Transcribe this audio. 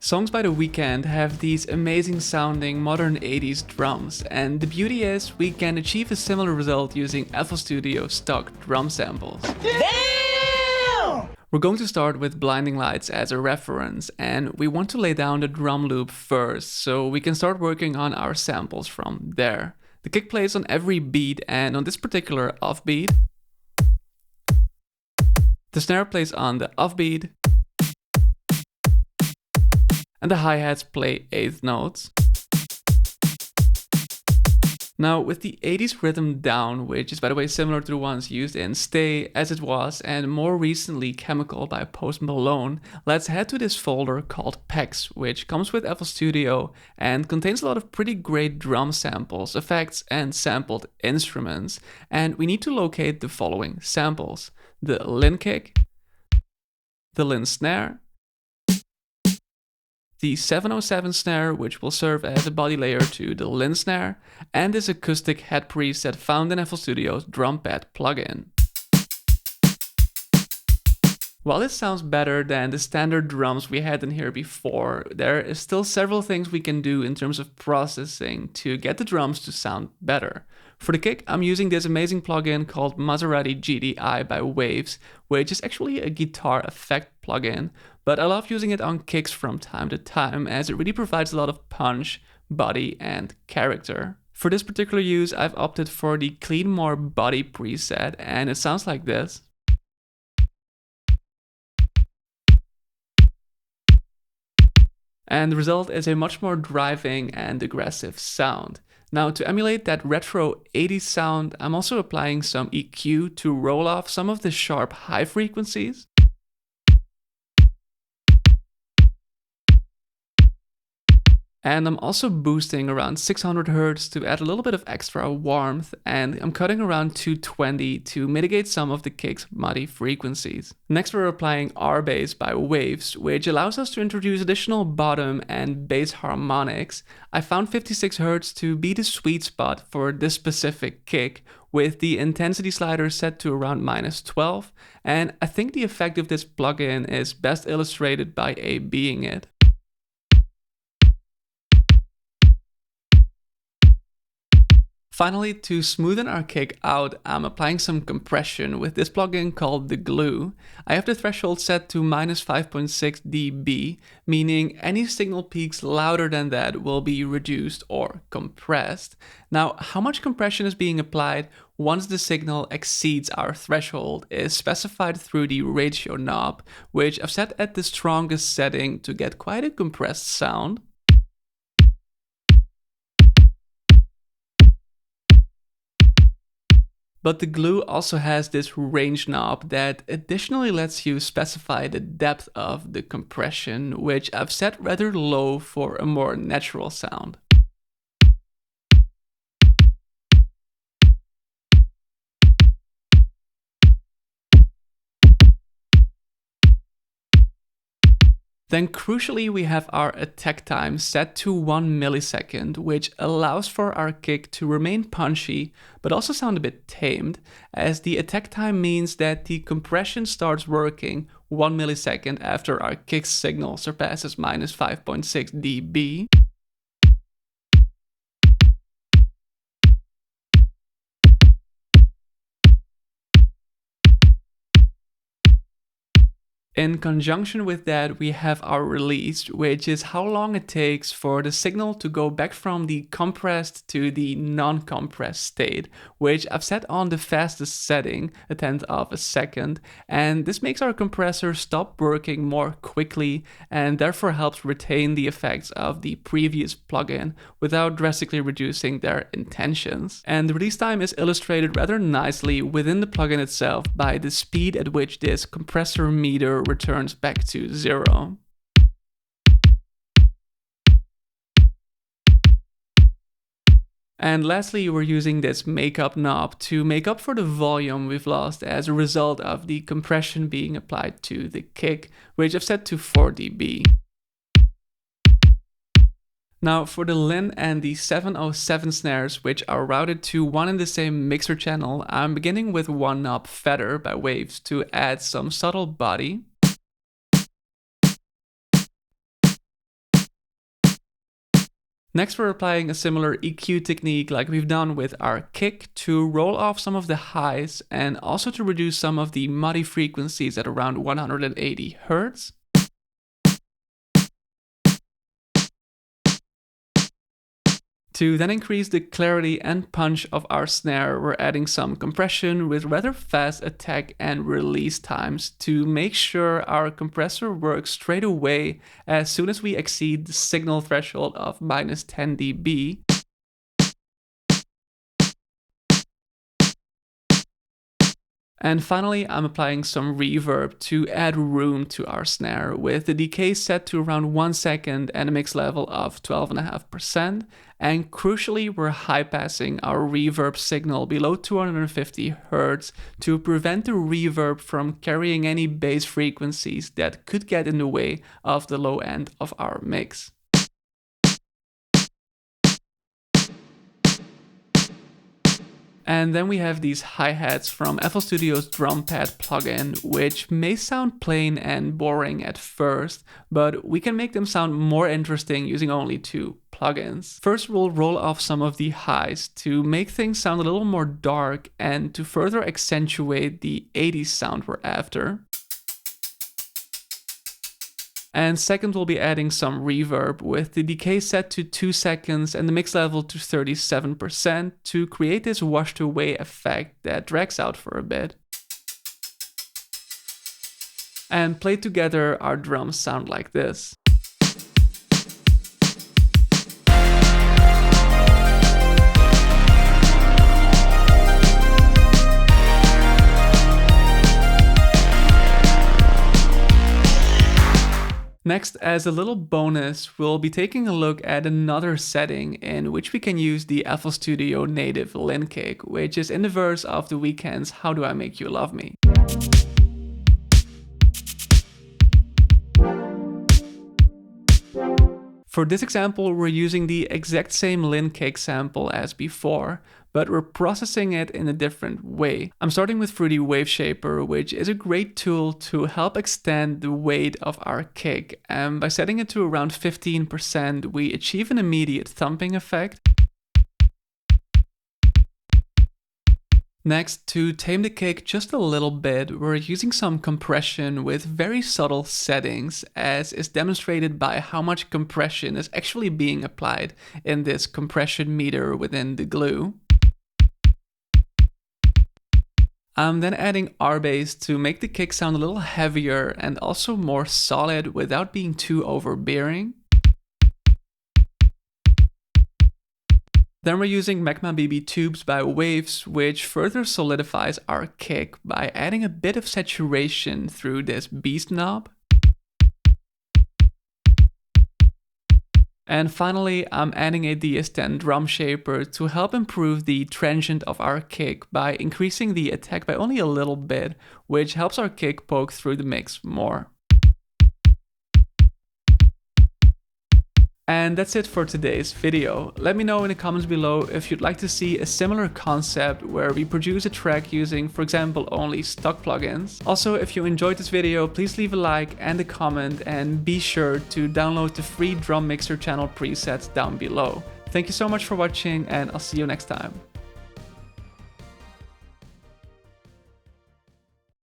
Songs by The Weeknd have these amazing sounding modern 80s drums, and the beauty is we can achieve a similar result using FL Studio stock drum samples. Damn! We're going to start with Blinding Lights as a reference, and we want to lay down the drum loop first, so we can start working on our samples from there. The kick plays on every beat, and on this particular offbeat, the snare plays on the offbeat, and the hi-hats play eighth notes. Now, with the 80s rhythm down, which is by the way similar to the ones used in Stay, As It Was, and more recently Chemical by Post Malone, let's head to this folder called Packs, which comes with FL Studio and contains a lot of pretty great drum samples, effects, and sampled instruments. And we need to locate the following samples: the Lin kick, the Lin snare, the 707 snare, which will serve as a body layer to the Lin snare, and this acoustic head preset found in FL Studio's drum pad plugin. While this sounds better than the standard drums we had in here before, there is still several things we can do in terms of processing to get the drums to sound better. For the kick, I'm using this amazing plugin called Maserati GDI by Waves, which is actually a guitar effect plugin, but I love using it on kicks from time to time as it really provides a lot of punch, body, and character. For this particular use, I've opted for the Clean More Body preset, and it sounds like this. And the result is a much more driving and aggressive sound. Now, to emulate that retro 80s sound, I'm also applying some EQ to roll off some of the sharp high frequencies. And I'm also boosting around 600 Hz to add a little bit of extra warmth, and I'm cutting around 220 to mitigate some of the kick's muddy frequencies. Next, we're applying R-Bass by Waves, which allows us to introduce additional bottom and bass harmonics. I found 56 Hz to be the sweet spot for this specific kick, with the intensity slider set to around -12, and I think the effect of this plugin is best illustrated by A/Bing it. Finally, to smoothen our kick out, I'm applying some compression with this plugin called The Glue. I have the threshold set to -5.6 dB, meaning any signal peaks louder than that will be reduced or compressed. Now, how much compression is being applied once the signal exceeds our threshold is specified through the ratio knob, which I've set at the strongest setting to get quite a compressed sound. But the Glue also has this range knob that additionally lets you specify the depth of the compression, which I've set rather low for a more natural sound. Then crucially, we have our attack time set to 1 millisecond, which allows for our kick to remain punchy, but also sound a bit tamed, as the attack time means that the compression starts working 1 millisecond after our kick signal surpasses -5.6 dB. In conjunction with that, we have our release, which is how long it takes for the signal to go back from the compressed to the non-compressed state, which I've set on the fastest setting, 1/10 of a second, and this makes our compressor stop working more quickly and therefore helps retain the effects of the previous plugin without drastically reducing their intentions. And the release time is illustrated rather nicely within the plugin itself by the speed at which this compressor meter returns back to 0. And lastly, we're using this makeup knob to make up for the volume we've lost as a result of the compression being applied to the kick, which I've set to 4 dB. Now for the Lin and the 707 snares, which are routed to one and the same mixer channel, I'm beginning with one knob Feather by Waves to add some subtle body. Next, we're applying a similar EQ technique like we've done with our kick to roll off some of the highs and also to reduce some of the muddy frequencies at around 180 Hz. To then increase the clarity and punch of our snare, we're adding some compression with rather fast attack and release times to make sure our compressor works straight away as soon as we exceed the signal threshold of -10 dB. And finally, I'm applying some reverb to add room to our snare with the decay set to around 1 second and a mix level of 12.5%. And crucially, we're high passing our reverb signal below 250 Hz to prevent the reverb from carrying any bass frequencies that could get in the way of the low end of our mix. And then we have these hi-hats from FL Studio's drum pad plugin, which may sound plain and boring at first, but we can make them sound more interesting using only 2 plugins. First, we'll roll off some of the highs to make things sound a little more dark and to further accentuate the 80s sound we're after. And second, we'll be adding some reverb with the decay set to 2 seconds and the mix level to 37% to create this washed away effect that drags out for a bit. And played together, our drums sound like this. Next, as a little bonus, we'll be taking a look at another setting in which we can use the FL Studio native Lin kick, which is in the verse of the Weeknd's How Do I Make You Love Me. For this example, we're using the exact same Lin kick sample as before, but we're processing it in a different way. I'm starting with Fruity Wave Shaper, which is a great tool to help extend the weight of our kick, and by setting it to around 15%, we achieve an immediate thumping effect. Next, to tame the kick just a little bit, we're using some compression with very subtle settings, as is demonstrated by how much compression is actually being applied in this compression meter within the glue. I'm then adding R-bass to make the kick sound a little heavier and also more solid without being too overbearing. Then we're using Magma BB tubes by Waves, which further solidifies our kick by adding a bit of saturation through this beast knob. And finally, I'm adding a DS10 drum shaper to help improve the transient of our kick by increasing the attack by only a little bit, which helps our kick poke through the mix more. And that's it for today's video. Let me know in the comments below if you'd like to see a similar concept where we produce a track using, for example, only stock plugins. Also, if you enjoyed this video, please leave a like and a comment, and be sure to download the free drum mixer channel presets down below. Thank you so much for watching, and I'll see you next time.